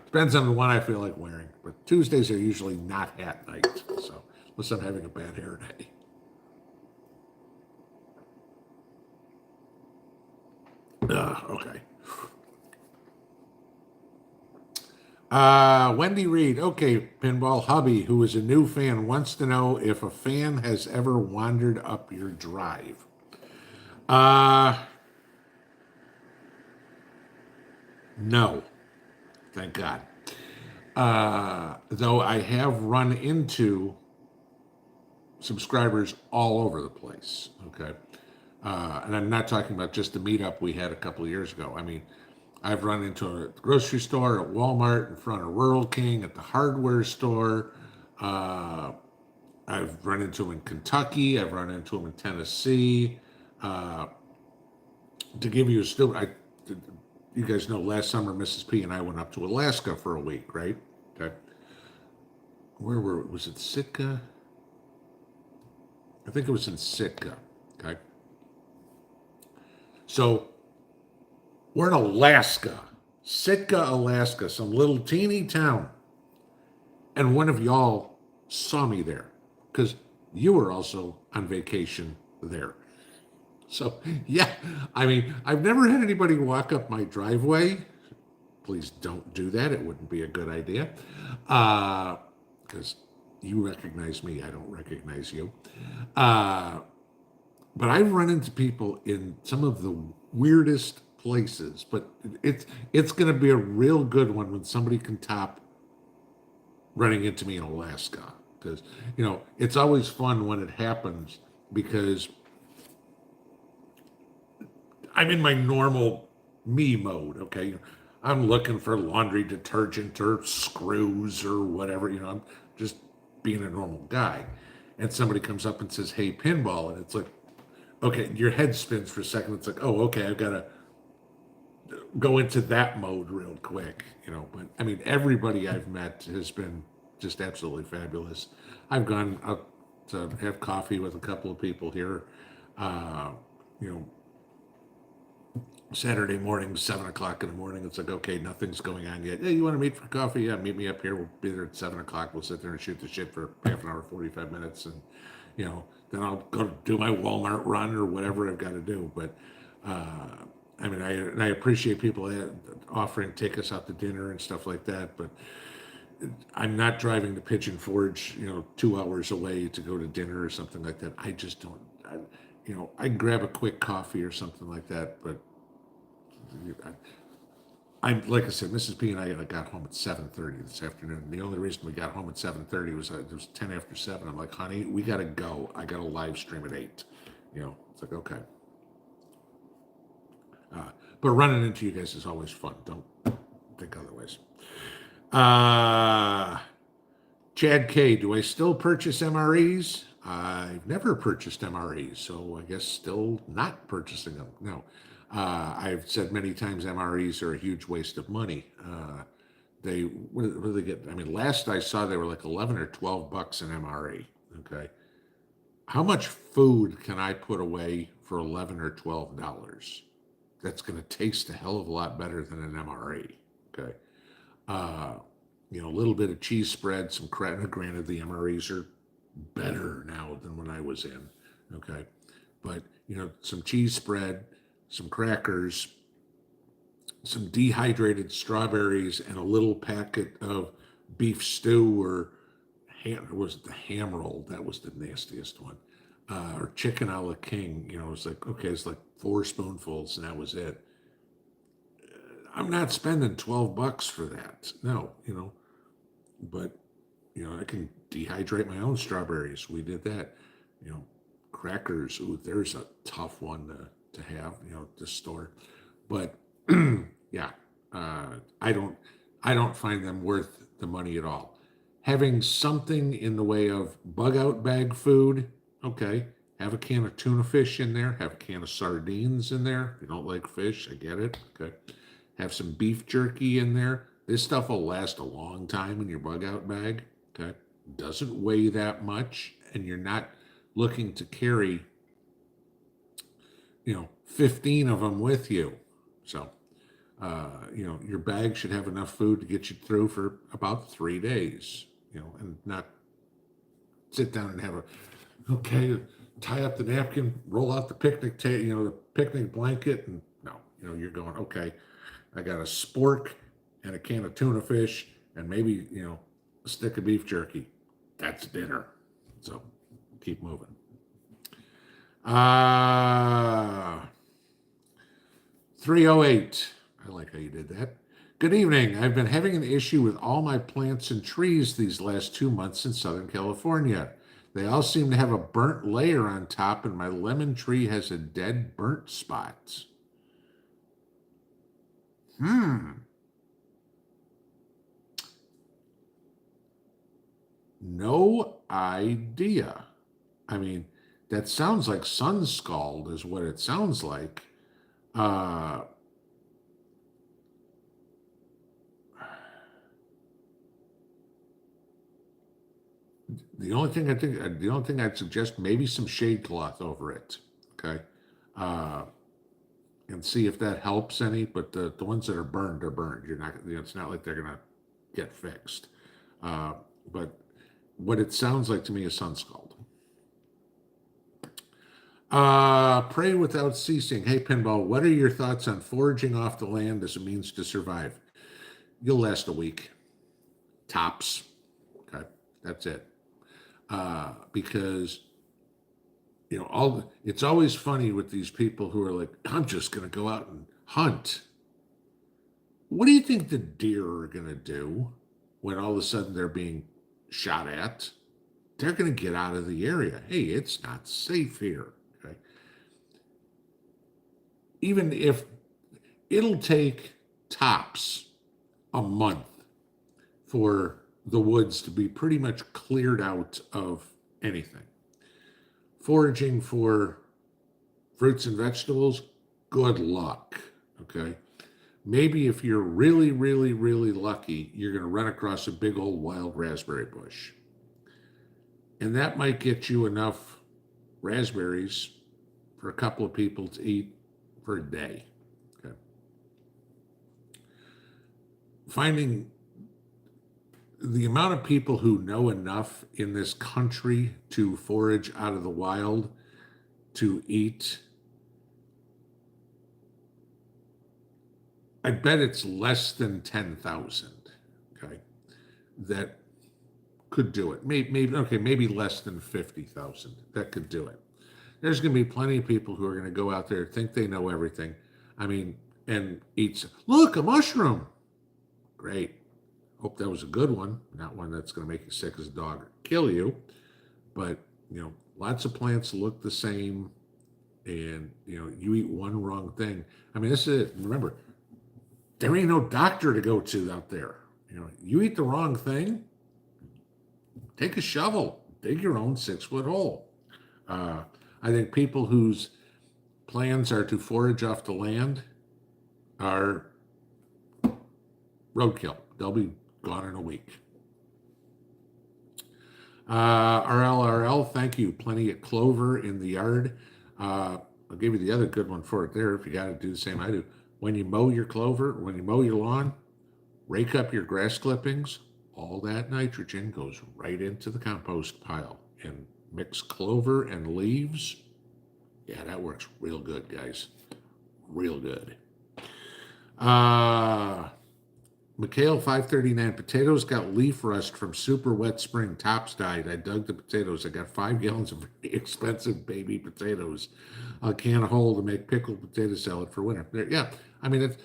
depends on the one I feel like wearing. But Tuesdays are usually not hat night, so unless I'm having a bad hair day. Okay. Wendy Reed. Okay, Pinball Hubby, who is a new fan, wants to know if a fan has ever wandered up your drive. No, thank God. Though I have run into subscribers all over the place. Okay. And I'm not talking about just the meetup we had a couple of years ago. I mean, I've run into a grocery store, at Walmart, in front of Rural King, at the hardware store. Uh, I've run into them in Kentucky. I've run into them in Tennessee. Uh, to give you a stupid, you guys know last summer Mrs. P and I went up to Alaska for a week, right? Okay. Where was it Sitka? I think it was in Sitka. Okay. So we're in Alaska, Sitka, Alaska, some little teeny town. And one of y'all saw me there because you were also on vacation there. So, yeah, I mean, I've never had anybody walk up my driveway. Please don't do that. It wouldn't be a good idea. Because you recognize me, I don't recognize you. Uh, but I've run into people in some of the weirdest places. But it's going to be a real good one when somebody can top running into me in Alaska, because it's always fun when it happens because I'm in my normal me mode. Okay, I'm looking for laundry detergent or screws or whatever. I'm just being a normal guy, and somebody comes up and says, "Hey, pinball," and it's like, okay, your head spins for a second. It's like, oh, okay, I've got to go into that mode real quick. But I mean, everybody I've met has been just absolutely fabulous. I've gone up to have coffee with a couple of people here. Uh, you know, Saturday morning, 7 o'clock in the morning. It's like, okay, nothing's going on yet. Hey, you want to meet for coffee? Yeah, meet me up here. We'll be there at 7 o'clock. We'll sit there and shoot the shit for half an hour, 45 minutes, and then I'll go do my Walmart run or whatever I've got to do. But I mean, I appreciate people offering to take us out to dinner and stuff like that. But I'm not driving to Pigeon Forge, 2 hours away to go to dinner or something like that. I just don't. I can grab a quick coffee or something like that, but I'm like I said, Mrs. P and I got home at 7:30 this afternoon. The only reason we got home at 7:30 was it was 10 after 7. I'm like, honey, we gotta go. I got a live stream at 8. It's like okay. But running into you guys is always fun. Don't think otherwise. Uh, Chad K, do I still purchase MREs? I've never purchased MREs, so I guess still not purchasing them. No. I've said many times MREs are a huge waste of money. What do they get? I mean, last I saw they were like 11 or 12 bucks an MRE. Okay. How much food can I put away for 11 or $12? That's going to taste a hell of a lot better than an MRE. Okay. Uh, a little bit of cheese spread, some credit. Granted, the MREs are better now than when I was in. Okay. But, some cheese spread, some crackers, some dehydrated strawberries, and a little packet of beef stew or was it the ham roll? That was the nastiest one. Or chicken a la king. It was like, okay, it's like 4 spoonfuls and that was it. I'm not spending 12 bucks for that. No, but I can dehydrate my own strawberries. We did that. Crackers. Ooh, there's a tough one to have. To store. But yeah, I don't find them worth the money at all. Having something in the way of bug out bag food, okay. Have a can of tuna fish in there. Have a can of sardines in there. If you don't like fish, I get it. Okay. Have some beef jerky in there. This stuff will last a long time in your bug out bag. Okay. Doesn't weigh that much, and you're not looking to carry, 15 of them with you. So, your bag should have enough food to get you through for about 3 days, and not sit down and have okay, tie up the napkin, roll out the picnic the picnic blanket, and no, you're going, okay, I got a spork and a can of tuna fish and maybe, a stick of beef jerky. That's dinner. So keep moving. 308. I like how you did that. Good evening. I've been having an issue with all my plants and trees these last 2 months in Southern California. They all seem to have a burnt layer on top, and my lemon tree has a dead burnt spot. Hmm. No idea. I mean, that sounds like sun scald, is what it sounds like. Uh, the only thing I'd suggest, maybe some shade cloth over it. Okay. Uh, and see if that helps any. But the ones that are burned are burned. You're not, it's not like they're going to get fixed. Uh, but what it sounds like to me is sun scald. Pray without ceasing. Hey, Pinball, what are your thoughts on foraging off the land as a means to survive? You'll last a week, tops. Okay, that's it. Because it's always funny with these people who are like, I'm just going to go out and hunt. What do you think the deer are going to do when all of a sudden they're being shot at? They're going to get out of the area. Hey, it's not safe here. Okay. Even if it'll take tops a month for the woods to be pretty much cleared out of anything. Foraging for fruits and vegetables, good luck. Okay. Maybe if you're really, really, really lucky, you're going to run across a big old wild raspberry bush. And that might get you enough raspberries for a couple of people to eat for a day. Okay. Finding the amount of people who know enough in this country to forage out of the wild to eat, I bet it's less than 10,000, okay, that could do it. Maybe less than 50,000 that could do it. There's going to be plenty of people who are going to go out there, think they know everything. I mean, and eat. Look, a mushroom. Great. Hope that was a good one, not one that's going to make you sick as a dog or kill you. But, lots of plants look the same, and, you eat one wrong thing. I mean, this is it. Remember, there ain't no doctor to go to out there. You eat the wrong thing, take a shovel, dig your own 6-foot hole. I think people whose plans are to forage off the land are roadkill. They'll be gone in a week. RLRL, thank you. Plenty of clover in the yard. I'll give you the other good one for it there if you got to do the same I do. When you mow your lawn, rake up your grass clippings. All that nitrogen goes right into the compost pile. And mix clover and leaves. Yeah, that works real good, guys. Real good. Mikhail 539, potatoes got leaf rust from super wet spring. Tops died. I dug the potatoes. I got 5 gallons of very expensive baby potatoes. A can of whole to make pickled potato salad for winter. Yeah, I mean,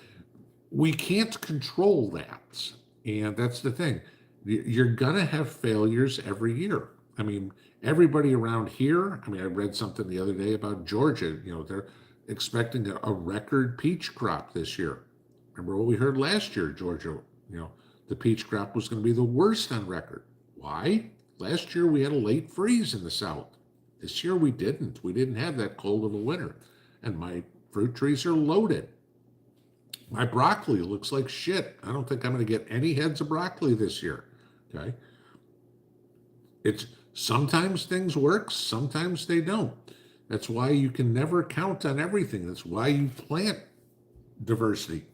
we can't control that. And that's the thing. You're going to have failures every year. I mean, everybody around here, I read something the other day about Georgia. They're expecting a record peach crop this year. Remember what we heard last year, Georgia, the peach crop was going to be the worst on record. Why? Last year we had a late freeze in the South. This year we didn't. We didn't have that cold of a winter. And my fruit trees are loaded. My broccoli looks like shit. I don't think I'm going to get any heads of broccoli this year. Okay. It's sometimes things work, sometimes they don't. That's why you can never count on everything. That's why you plant diversity.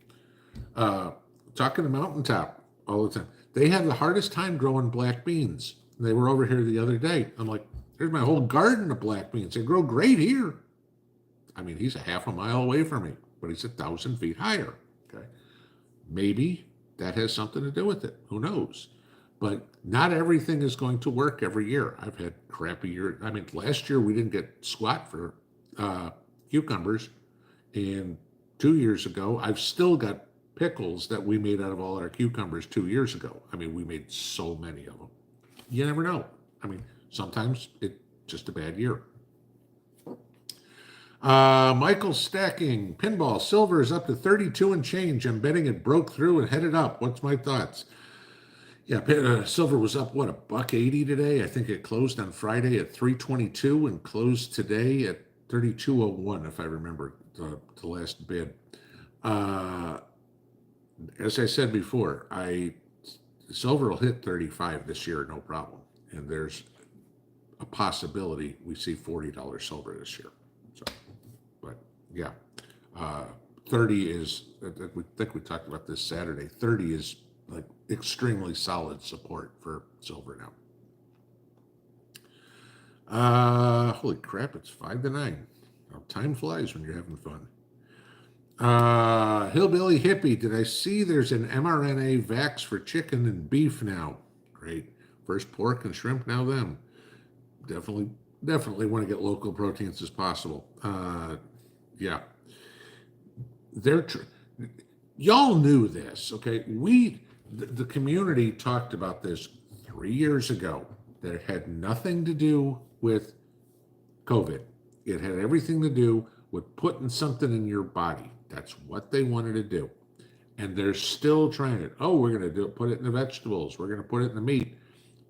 Talking to Mountaintop all the time. They have the hardest time growing black beans. They were over here the other day. I'm like, there's my whole garden of black beans. They grow great here. He's a half a mile away from me, but he's 1,000 feet higher. Okay. Maybe that has something to do with it. Who knows? But not everything is going to work every year. I've had crappy years. Last year we didn't get squat for cucumbers. And 2 years ago, I've still got pickles that we made out of all our cucumbers 2 years ago. I mean, we made so many of them. You never know. I mean, sometimes it's just a bad year. Michael stacking pinball silver is up to 32 and change. I'm betting it broke through and headed up. What's my thoughts? Yeah, silver was up what, $1.80 today. I think it closed on Friday at 322 and closed today at 32.01, if I remember the last bid. As I said before, silver will hit 35 this year, no problem. And there's a possibility we see $40 silver this year. So, but yeah, 30 is, I think we talked about this Saturday, 30 is like extremely solid support for silver now. Holy crap, it's 5 to 9. Time flies when you're having fun. Hillbilly Hippie, did I see there's an mRNA vax for chicken and beef now? Great. First pork and shrimp, now them. Definitely want to get local proteins as possible. Yeah. Y'all knew this, okay? The community talked about this 3 years ago. That it had nothing to do with COVID. It had everything to do with putting something in your body. That's what they wanted to do. And they're still trying it. Oh, we're going to put it in the vegetables. We're going to put it in the meat.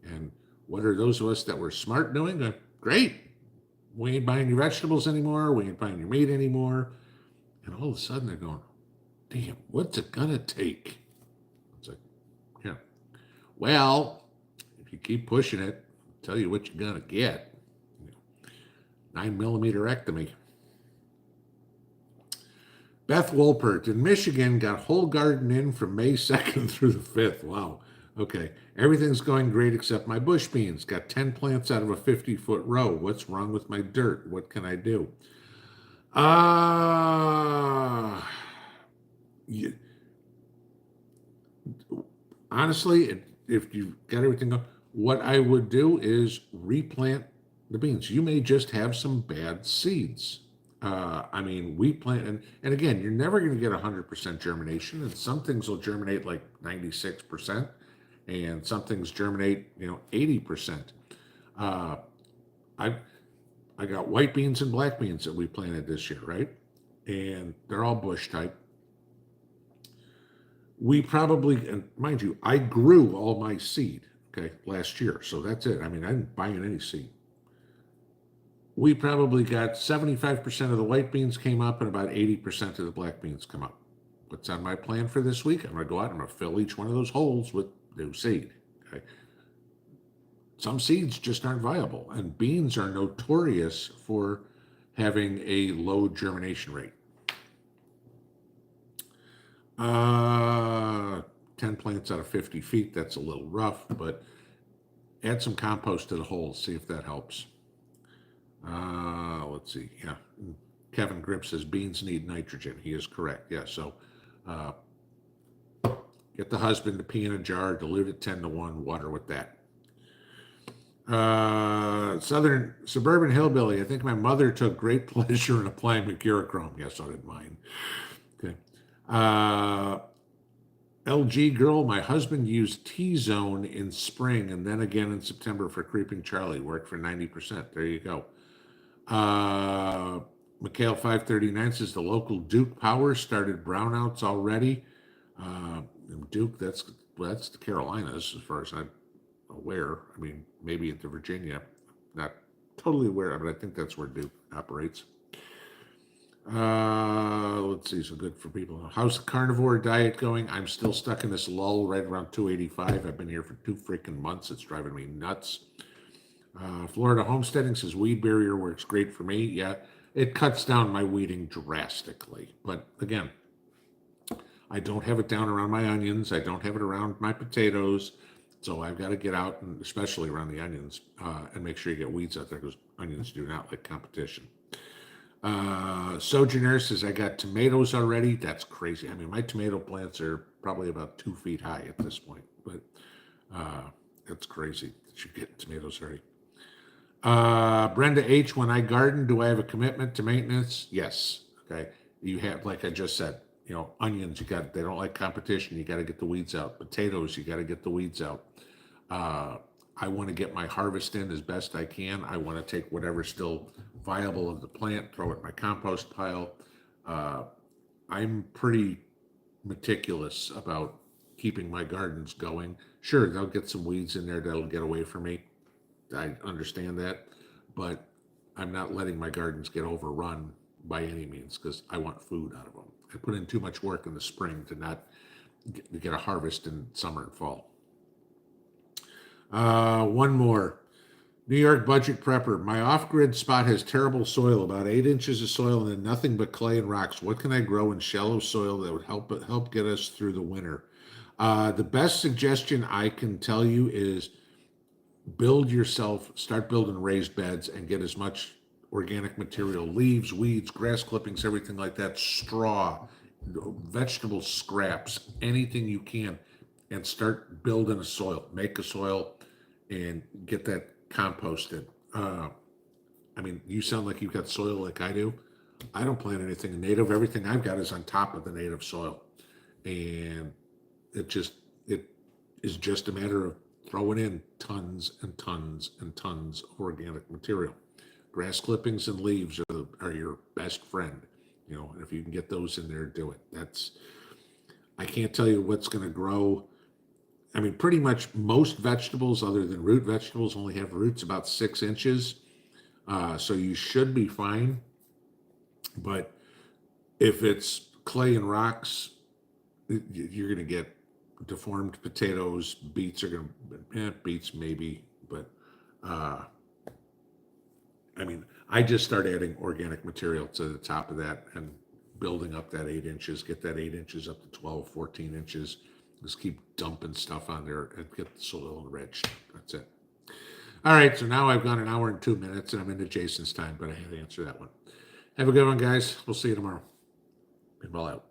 And what are those of us that were smart doing? Great. We ain't buying your vegetables anymore. We ain't buying your meat anymore. And all of a sudden they're going, damn, what's it going to take? It's like, yeah. Well, if you keep pushing it, I'll tell you what you're going to get. 9mm ectomy. Beth Wolpert in Michigan got whole garden in from May 2nd through the 5th. Wow. Okay. Everything's going great except my bush beans. Got 10 plants out of a 50-foot row. What's wrong with my dirt? What can I do? Honestly, if you've got everything going, what I would do is replant the beans. You may just have some bad seeds. I mean, we plant, and again, you're never going to get 100% germination, and some things will germinate like 96%, and some things germinate, 80%. I got white beans and black beans that we planted this year, right? And they're all bush type. We probably, and mind you, I grew all my seed, okay, last year. So that's it. I mean, I didn't buy in any seed. We probably got 75% of the white beans came up and about 80% of the black beans come up. What's on my plan for this week? I'm going to go out and I'm going to fill each one of those holes with new seed, okay? Some seeds just aren't viable, and beans are notorious for having a low germination rate. 10 plants out of 50 feet, that's a little rough, but add some compost to the holes, see if that helps. Let's see, yeah. Kevin Grip says beans need nitrogen. He is correct, yeah, so get the husband to pee in a jar, dilute it 10 to 1, water with that. Suburban Hillbilly, I think my mother took great pleasure in applying mercurochrome. Yes, I didn't mind. Okay. LG Girl, my husband used T-Zone in spring and then again in September for Creeping Charlie. Worked for 90%. There you go. Mikhail 539 says the local Duke Power started brownouts already. Duke, that's the Carolinas as far as I'm aware. I mean, maybe into Virginia. Not totally aware, but I think that's where Duke operates. Let's see, so good for people. How's the carnivore diet going? I'm still stuck in this lull right around 285. I've been here for 2 freaking months. It's driving me nuts. Florida Homesteading says weed barrier works great for me. Yeah, it cuts down my weeding drastically. But again, I don't have it down around my onions. I don't have it around my potatoes. So I've got to get out, and especially around the onions, and make sure you get weeds out there because onions do not like competition. Sojourner says, I got tomatoes already. That's crazy. I mean, my tomato plants are probably about 2 feet high at this point, but that's crazy that you get tomatoes already. Brenda H, when I garden, do I have a commitment to maintenance? Yes. Okay. You have, like I just said, onions, they don't like competition. You got to get the weeds out. Potatoes, you got to get the weeds out. I want to get my harvest in as best I can. I want to take whatever's still viable of the plant, throw it in my compost pile. I'm pretty meticulous about keeping my gardens going. Sure, they'll get some weeds in there that'll get away from me. I understand that, but I'm not letting my gardens get overrun by any means because I want food out of them. I put in too much work in the spring to not get a harvest in summer and fall. One more. New York budget prepper. My off-grid spot has terrible soil, about 8 inches of soil, and then nothing but clay and rocks. What can I grow in shallow soil that would help get us through the winter? The best suggestion I can tell you is start building raised beds and get as much organic material, leaves, weeds, grass clippings, everything like that, straw, vegetable scraps, anything you can, and start building a soil. Make a soil and get that composted. You sound like you've got soil like I do. I don't plant anything native. Everything I've got is on top of the native soil. And it is just a matter of throwing in tons and tons and tons of organic material. Grass clippings and leaves are your best friend. If you can get those in there, do it. I can't tell you what's going to grow. Pretty much most vegetables, other than root vegetables, only have roots about 6 inches. So you should be fine. But if it's clay and rocks, you're going to get deformed potatoes. Beets are going to, beets maybe. But, I just start adding organic material to the top of that and building up that 8 inches, get that 8 inches up to 12, 14 inches. Just keep dumping stuff on there and get the soil enriched. That's it. All right, so now I've gone an hour and 2 minutes, and I'm into Jason's time, but I had to answer that one. Have a good one, guys. We'll see you tomorrow. Pinball out.